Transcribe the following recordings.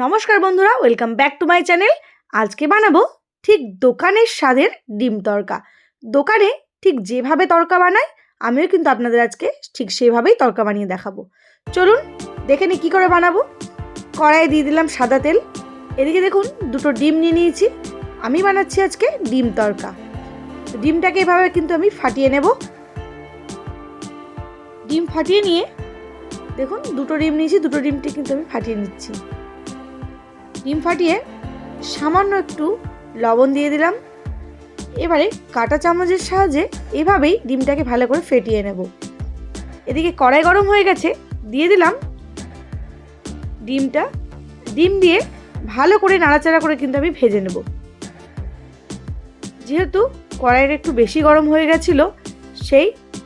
নমস্কার বন্ধুরা, welcome back to my channel. আজকে বানাবো ঠিক দোকানের স্বাদের ডিম তড়কা। দোকানে ঠিক যেভাবে তড়কা বানায় আমিও কিন্তু আপনাদের আজকে ঠিক সেভাবেই তড়কা বানিয়ে দেখাবো। চলুন দেখে নিই কী করে বানাবো। কড়াইয়ে দিয়ে দিলাম সাদা তেল। এদিকে দেখুন দুটো ডিম নিয়ে নিয়েছি। আমি বানাচ্ছি আজকে ডিম তড়কা। ডিমটাকে এভাবে কিন্তু আমি ফাটিয়ে নেব। ডিম ফাটিয়ে নিয়ে দেখুন দুটো ডিম নিয়েছি, দুটো ডিমটি কিন্তু আমি ফাটিয়ে নিচ্ছি। ডিম ফাটিয়ে সামান্য একটু লবণ দিয়ে দিলাম। এবারে কাঁটা চামচের সাহায্যে এভাবেই ডিমটাকে ভালো করে ফেটিয়ে নেব। এদিকে কড়াই গরম হয়ে গেছে, দিয়ে দিলাম ডিমটা। ডিম দিয়ে ভালো করে নাড়াচাড়া করে কিন্তু আমি ভেজে নেব। যেহেতু কড়াইটা একটু বেশি গরম হয়ে গেছিলো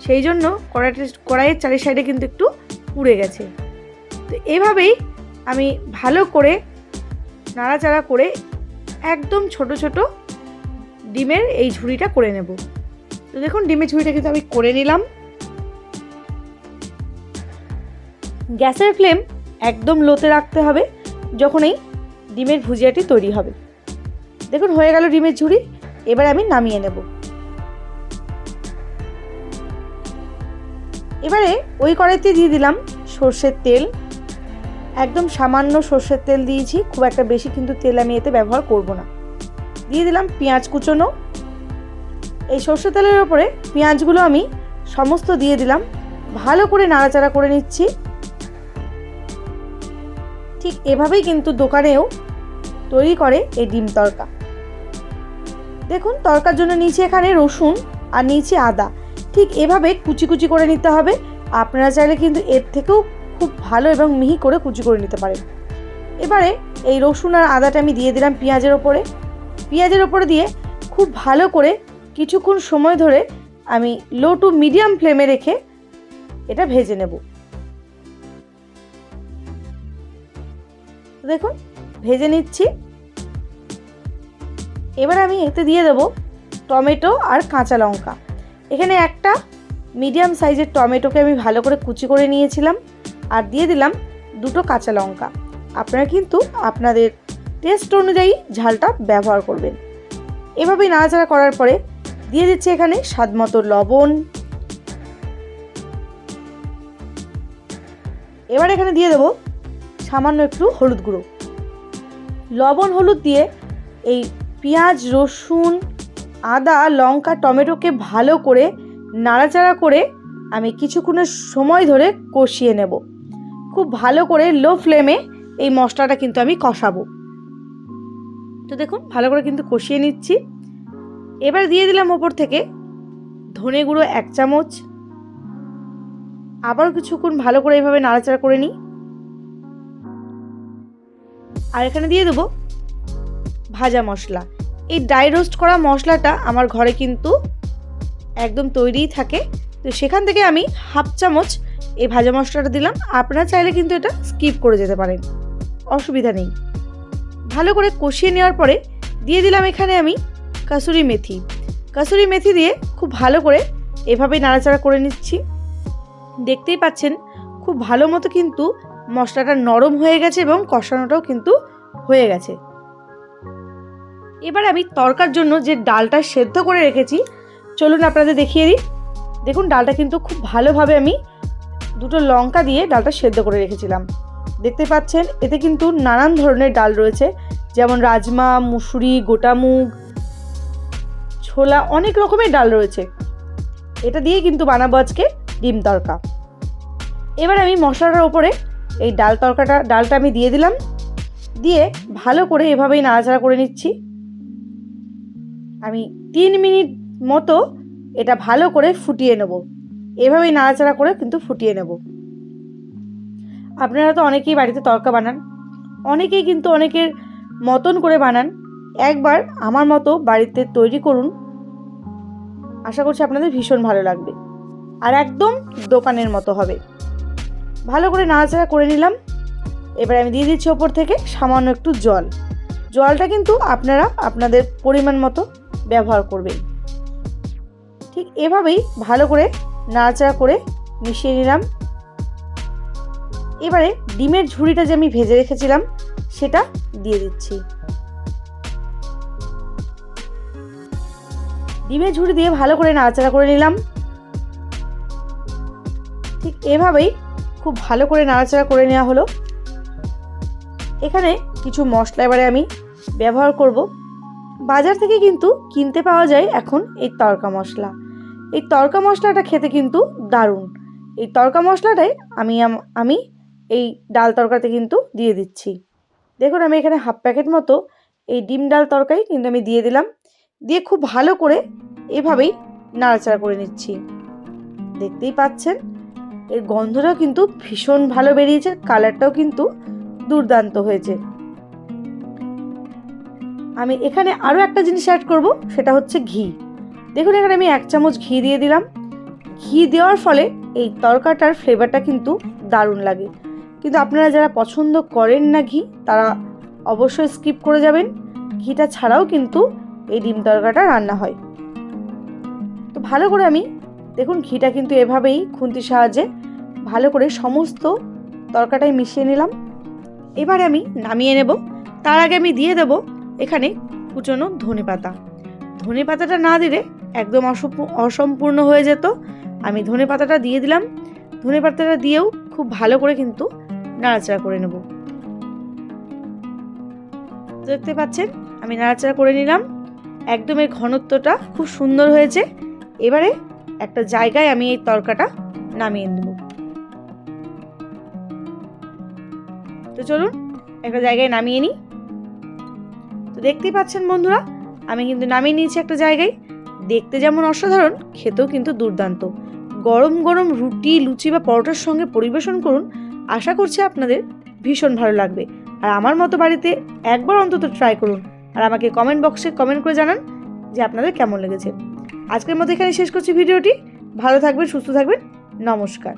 সেই জন্য কড়াইয়ের চারি সাইডে কিন্তু একটু পুড়ে গেছে। তো এভাবেই আমি ভালো করে নাড়াচাড়া করে একদম ছোট ছোট ডিমের এই ঝুড়িটা করে নেব। তো দেখুন ডিমের ঝুড়িটা কিন্তু আমি করে নিলাম। গ্যাসের ফ্লেম একদম লোতে রাখতে হবে যখন এই ডিমের ভুজিয়াটি তৈরি হবে। দেখুন হয়ে গেল ডিমের ঝুড়ি। এবার আমি নামিয়ে নেব। এবারে ওই কড়াইতে দিয়ে দিলাম সর্ষের তেল। একদম সামান্য সর্ষের তেল দিয়েছি, খুব একটা বেশি কিন্তু তেল আমি এতে ব্যবহার করব না। দিয়ে দিলাম পেঁয়াজ কুচোনো। এই সর্ষের তেলের ওপরে পেঁয়াজগুলো আমি সমস্ত দিয়ে দিলাম। ভালো করে নাড়াচাড়া করে নিচ্ছি। ঠিক এভাবেই কিন্তু দোকানেও তৈরি করে এই ডিম তড়কা। দেখুন তড়কার জন্য নিয়েছি এখানে রসুন আর নিয়েছি আদা। ঠিক এভাবে কুচি কুচি করে নিতে হবে। আপনারা চাইলে কিন্তু এর থেকেও খুব ভালো এবং মিহি করে কুচি করে নিতে পারেন। এবারে এই রসুন আর আদাটা আমি দিয়ে দিলাম পেঁয়াজের ওপরে দিয়ে খুব ভালো করে কিছুক্ষণ সময় ধরে আমি লো টু মিডিয়াম ফ্লেমে রেখে এটা ভেজে নেব। দেখুন ভেজে নিচ্ছি। এবার আমি এতে দিয়ে দেব টমেটো আর কাঁচা লঙ্কা। এখানে একটা মিডিয়াম সাইজের টমেটোকে আমি ভালো করে কুচি করে নিয়েছিলাম আর দিয়ে দিলাম দুটো কাঁচা লঙ্কা। আপনারা কিন্তু আপনাদের টেস্ট অনুযায়ী ঝালটা ব্যবহার করবেন। এভাবেই নাড়াচাড়া করার পরে দিয়ে দিচ্ছি এখানে স্বাদ মতো লবণ। এবার এখানে দিয়ে দেবো সামান্য একটু হলুদ গুঁড়ো। লবণ হলুদ দিয়ে এই পেঁয়াজ রসুন আদা লঙ্কা টমেটোকে ভালো করে নাড়াচাড়া করে আমি কিছুক্ষণের সময় ধরে কষিয়ে নেব। খুব ভালো করে লো ফ্লেমে এই মশলাটা কিন্তু আমি কষাবো। তো দেখুন ভালো করে কিন্তু কষিয়ে নিচ্ছি। এবার দিয়ে দিলাম ওপর থেকে ধনে গুঁড়ো 1 চামচ। আবার কিছুক্ষণ ভালো করে এইভাবে নাড়াচাড়া করে নিই। আর এখানে দিয়ে দেবো ভাজা মশলা। এই ড্রাই রোস্ট করা মশলাটা আমার ঘরে কিন্তু একদম তৈরিই থাকে। তো সেখান থেকে আমি 1/2 চামচ এই ভাজা মশলাটা দিলাম। আপনারা চাইলে কিন্তু এটা স্কিপ করে যেতে পারেন, অসুবিধা নেই। ভালো করে কষিয়ে নেওয়ার পরে দিয়ে দিলাম এখানে আমি কাসুরি মেথি দিয়ে খুব ভালো করে এভাবেই নাড়াচাড়া করে নিচ্ছি। দেখতেই পাচ্ছেন খুব ভালো মতো কিন্তু মশলাটা নরম হয়ে গেছে এবং কষানোটাও কিন্তু হয়ে গেছে। এবার আমি তড়কার জন্য যে ডালটা সেদ্ধ করে রেখেছি চলুন আপনাদের দেখিয়ে দিই। দেখুন ডালটা কিন্তু খুব ভালোভাবে আমি দুটো লঙ্কা দিয়ে ডালটা সেদ্ধ করে রেখেছিলাম। দেখতে পাচ্ছেন এতে কিন্তু নানান ধরনের ডাল রয়েছে, যেমন রাজমা, মুসুরি, গোটা মুগ, ছোলা, অনেক রকমের ডাল রয়েছে। এটা দিয়ে কিন্তু বানাবো আজকে ডিম তড়কা। এবার আমি মশলাটার ওপরে এই ডালটা আমি দিয়ে দিলাম। দিয়ে ভালো করে এভাবেই নাড়াচাড়া করে নিচ্ছি। আমি 3 মিনিট মতো এটা ভালো করে ফুটিয়ে নেব। এভাবেই নাড়াচাড়া করে কিন্তু ফুটিয়ে নেব। আপনারা তো অনেকেই বাড়িতে তড়কা বানান, অনেকেই কিন্তু অনেকের মতন করে বানান। একবার আমার মতো বাড়িতে তৈরি করুন, আশা করছি আপনাদের ভীষণ ভালো লাগবে আর একদম দোকানের মতো হবে। ভালো করে নাড়াচাড়া করে নিলাম। এবার আমি দিয়ে দিচ্ছি ওপর থেকে সামান্য একটু জলটা কিন্তু আপনারা আপনাদের পরিমাণ মতো ব্যবহার করবেন। ঠিক এভাবেই ভালো করে নাড়াচাড়া করে মিশিয়ে নিলাম। এবারে ডিমের ঝুড়িটা যে আমি ভেজে রেখেছিলাম সেটা দিয়ে দিচ্ছি। ডিমের ঝুড়ি দিয়ে ভালো করে নাড়াচাড়া করে নিলাম। ঠিক এভাবেই খুব ভালো করে নাড়াচাড়া করে নেওয়া হলো। এখানে কিছু মশলা এবারে আমি ব্যবহার করব। বাজার থেকে কিন্তু কিনতে পাওয়া যায় এখন এই তড়কা মশলা। এই তড়কা মশলাটা খেতে কিন্তু দারুণ। এই তড়কা মশলাটাই আমি এই ডাল তরকাতে কিন্তু দিয়ে দিচ্ছি। দেখুন আমি এখানে হাফ প্যাকেট মতো এই ডিম ডাল তরকারি কিন্তু আমি দিয়ে দিলাম। দিয়ে খুব ভালো করে এভাবেই নাড়াচাড়া করে নিচ্ছি। দেখতেই পাচ্ছেন এর গন্ধটাও কিন্তু ভীষণ ভালো বেরিয়েছে, কালারটাও কিন্তু দুর্দান্ত হয়েছে। আমি এখানে আরও একটা জিনিস অ্যাড করব, সেটা হচ্ছে ঘি। দেখুন এখানে আমি 1 চামচ ঘি দিয়ে দিলাম। ঘি দেওয়ার ফলে এই তরকাটার ফ্লেভারটা কিন্তু দারুণ লাগে। কিন্তু আপনারা যারা পছন্দ করেন না ঘি, তারা অবশ্যই স্কিপ করে যাবেন। ঘিটা ছাড়াও কিন্তু এই ডিম তরকাটা রান্না হয়। তো ভালো করে আমি দেখুন ঘিটা কিন্তু এভাবেই খুন্তির সাহায্যে ভালো করে সমস্ত তরকাটাই মিশিয়ে নিলাম। এবারে আমি নামিয়ে নেব। তার আগে আমি দিয়ে দেব এখানে কুচনো ধনেপাতা। ধনেপাতাটা না দিলে একদম অসম্পূর্ণ হয়ে যেত। আমি ধনেপাতাটা দিয়ে দিলাম। ধনেপাতাটা দিয়েও খুব ভালো করে কিন্তু নাড়াচাড়া করে নেব। দেখতে পাচ্ছেন আমি নাড়াচাড়া করে নিলাম। একদম এর ঘনত্বটা খুব সুন্দর হয়েছে। এবারে একটা জায়গায় আমি এই তরকাটা নামিয়ে নেব। তো চলুন একটা জায়গায় নামিয়ে নিই। তো দেখতেই পাচ্ছেন বন্ধুরা, আমি কিন্তু নামিয়ে নিয়েছি একটা জায়গায়। দেখতে যেমন অসাধারণ, খেতেও কিন্তু দুর্দান্ত। গরম গরম রুটি, লুচি বা পরোটার সঙ্গে পরিবেশন করুন। আশা করছি আপনাদের ভীষণ ভালো লাগবে। আর আমার মতো বাড়িতে একবার অন্তত ট্রাই করুন। আর আমাকে কমেন্ট বক্সে কমেন্ট করে জানান যে আপনাদের কেমন লেগেছে। আজকের মতো এখানে শেষ করছি ভিডিওটি। ভালো থাকবেন, সুস্থ থাকবেন। নমস্কার।